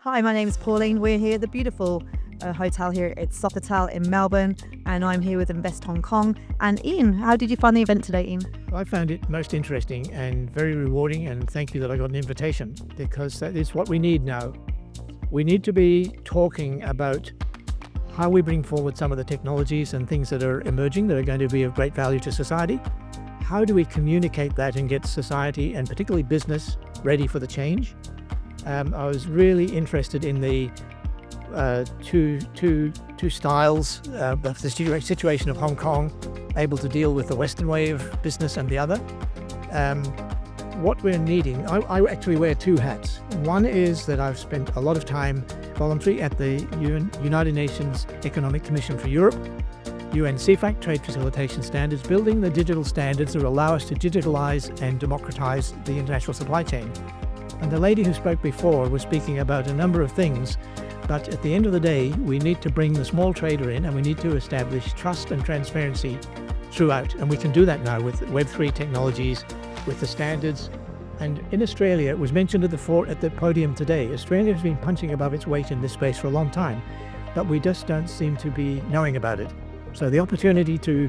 Hi, my name is Pauline. We're here at the beautiful hotel here at Sofitel in Melbourne, and I'm here with Invest Hong Kong. And Ian, how did you find the event today, Ian? I found it most interesting and very rewarding, and thank you that I got an invitation, because that is what we need now. We need to be talking about how we bring forward some of the technologies and things that are emerging that are going to be of great value to society. How do we communicate that and get society, and particularly business, ready for the change? I was really interested in the two styles, the situation of Hong Kong, able to deal with the Western way of business and the other. What we're needing, I actually wear two hats. One is that I've spent a lot of time voluntary at the United Nations Economic Commission for Europe, UN CFAC, Trade Facilitation Standards, building the digital standards that will allow us to digitalize and democratize the international supply chain. And the lady who spoke before was speaking about a number of things, but at the end of the day, we need to bring the small trader in, and we need to establish trust and transparency throughout. And we can do that now with Web3 technologies, with the standards. And in Australia, it was mentioned at the podium today, Australia has been punching above its weight in this space for a long time, but we just don't seem to be knowing about it. So the opportunity to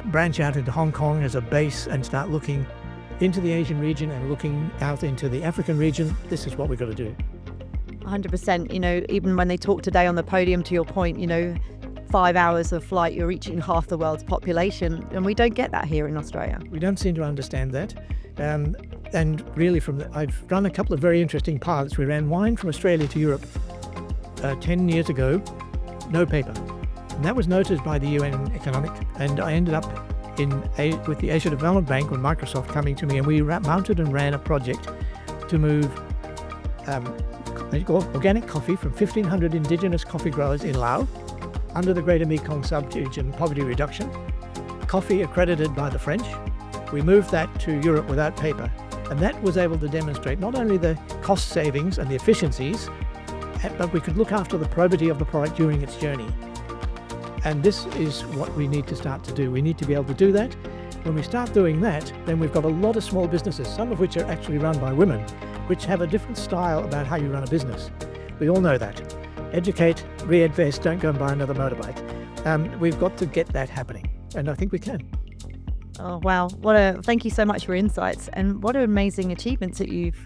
branch out into Hong Kong as a base and start looking into the Asian region and looking out into the African region, this is what we've got to do. 100%. Even when they talk today on the podium, to your point, 5 hours of flight, you're reaching half the world's population, and we don't get that here in Australia. We don't seem to understand that. And really, I've run a couple of very interesting pilots. We ran wine from Australia to Europe 10 years ago, no paper. And that was noted by the UN Economic, and I ended up with the Asia Development Bank with Microsoft coming to me, and we mounted and ran a project to move organic coffee from 1,500 indigenous coffee growers in Laos under the Greater Mekong Sub-region poverty reduction. Coffee accredited by the French. We moved that to Europe without paper, and that was able to demonstrate not only the cost savings and the efficiencies, but we could look after the probity of the product during its journey. And this is what we need to start to do. We need to be able to do that. When we start doing that, then we've got a lot of small businesses, some of which are actually run by women, which have a different style about how you run a business. We all know that. Educate, reinvest, don't go and buy another motorbike. We've got to get that happening, and I think we can. Oh, wow. Thank you so much for your insights, and what amazing achievements that you've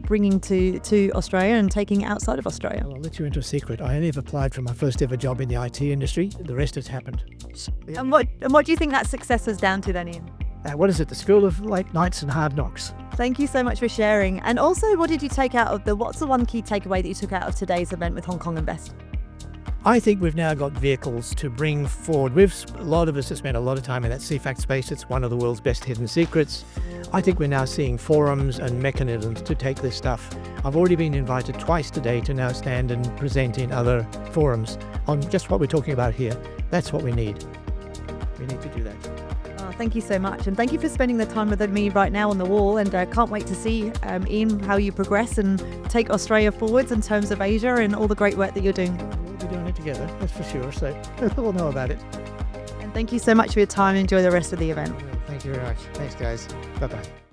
bringing to Australia and taking it outside of Australia. Well, I'll let you into a secret. I only have applied for my first ever job in the IT industry. The rest has happened. And what do you think that success was down to then, Ian? What is it? The school of late nights and hard knocks. Thank you so much for sharing. And also, what did you take out of what's the one key takeaway that you took out of today's event with Hong Kong Invest? I think we've now got vehicles to bring forward. A lot of us have spent a lot of time in that CFAC space. It's one of the world's best hidden secrets. I think we're now seeing forums and mechanisms to take this stuff. I've already been invited twice today to now stand and present in other forums on just what we're talking about here. That's what we need. We need to do that. Oh, thank you so much. And thank you for spending the time with me right now on the wall. And I can't wait to see, Ian, how you progress and take Australia forwards in terms of Asia and all the great work that you're doing. We'll be doing it together, that's for sure. So we'll know about it. And thank you so much for your time. Enjoy the rest of the event. Thank you very much. Thanks, guys. Bye-bye.